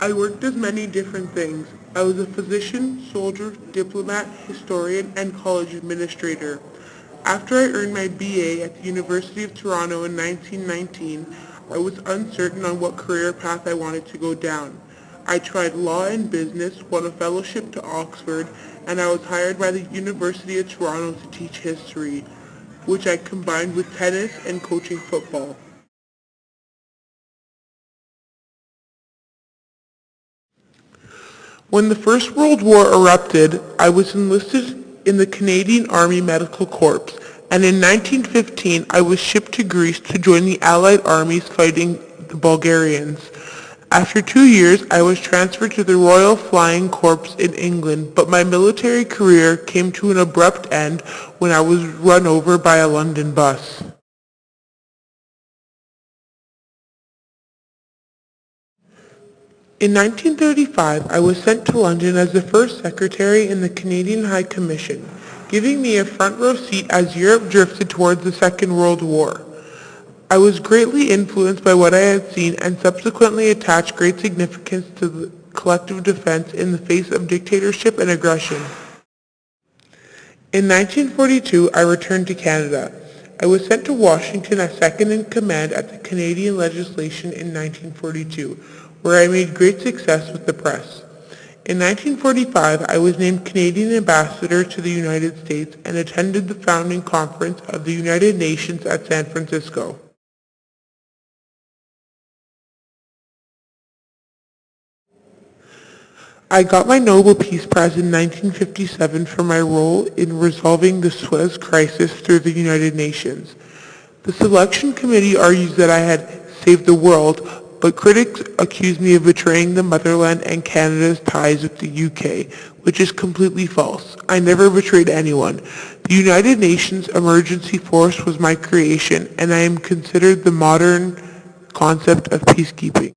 I worked as many different things. I was a physician, soldier, diplomat, historian, and college administrator. After I earned my BA at the University of Toronto in 1919, I was uncertain on what career path I wanted to go down. I tried law and business, won a fellowship to Oxford, and I was hired by the University of Toronto to teach history, which I combined with tennis and coaching football. When the First World War erupted, I was enlisted in the Canadian Army Medical Corps, and in 1915 I was shipped to Greece to join the Allied armies fighting the Bulgarians. After 2 years, I was transferred to the Royal Flying Corps in England, but my military career came to an abrupt end when I was run over by a London bus. In 1935, I was sent to London as the first secretary in the Canadian High Commission, giving me a front row seat as Europe drifted towards the Second World War. I was greatly influenced by what I had seen and subsequently attached great significance to the collective defense in the face of dictatorship and aggression. In 1942, I returned to Canada. I was sent to Washington as second in command at the Canadian legislation in 1942, where I made great success with the press. In 1945, I was named Canadian Ambassador to the United States and attended the founding conference of the United Nations at San Francisco. I got my Nobel Peace Prize in 1957 for my role in resolving the Suez Crisis through the United Nations. The selection committee argues that I had saved the world, but critics accuse me of betraying the motherland and Canada's ties with the UK, which is completely false. I never betrayed anyone. The United Nations Emergency Force was my creation, and I am considered the modern concept of peacekeeping.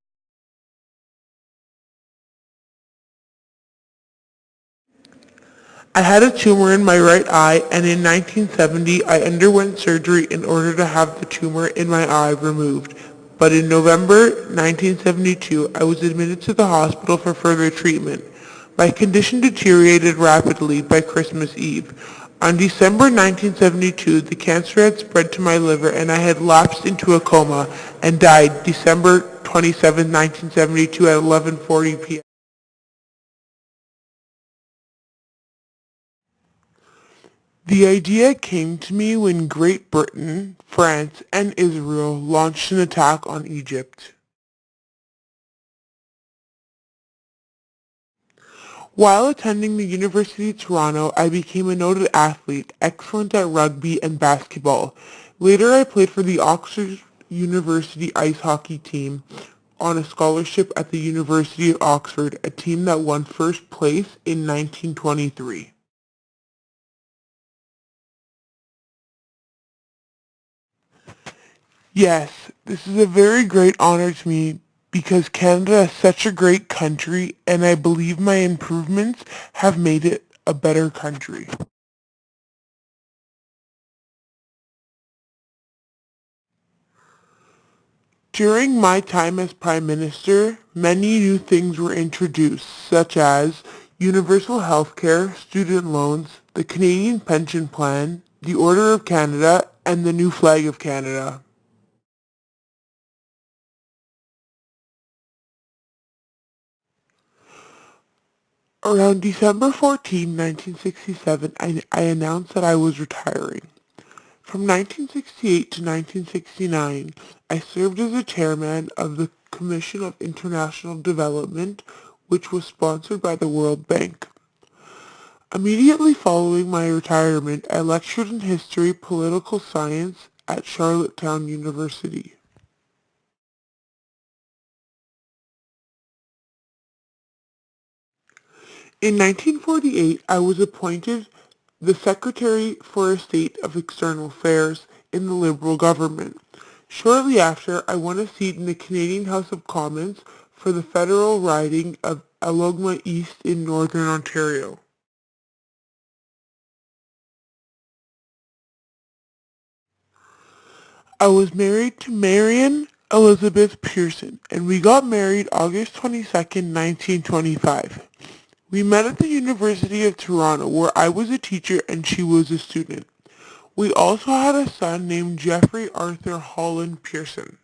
I had a tumor in my right eye, and in 1970 I underwent surgery in order to have the tumor in my eye removed. But in November 1972, I was admitted to the hospital for further treatment. My condition deteriorated rapidly by Christmas Eve. On December 1972, the cancer had spread to my liver and I had lapsed into a coma and died December 27, 1972 at 11:40 p.m. The idea came to me when Great Britain, France, and Israel launched an attack on Egypt. While attending the University of Toronto, I became a noted athlete, excellent at rugby and basketball. Later, I played for the Oxford University ice hockey team on a scholarship at the University of Oxford, a team that won first place in 1923. Yes, this is a very great honor to me because Canada is such a great country and I believe my improvements have made it a better country. During my time as Prime Minister, many new things were introduced, such as universal health care, student loans, the Canadian Pension Plan, the Order of Canada, and the new flag of Canada. Around December 14, 1967, I announced that I was retiring. From 1968 to 1969, I served as a chairman of the Commission of International Development, which was sponsored by the World Bank. Immediately following my retirement, I lectured in history, political science at Charlottetown University. In 1948, I was appointed the Secretary for State of External Affairs in the Liberal government. Shortly after, I won a seat in the Canadian House of Commons for the federal riding of Algoma East in Northern Ontario. I was married to Marion Elizabeth Pearson, and we got married August 22nd, 1925. We met at the University of Toronto, where I was a teacher and she was a student. We also had a son named Jeffrey Arthur Holland Pearson.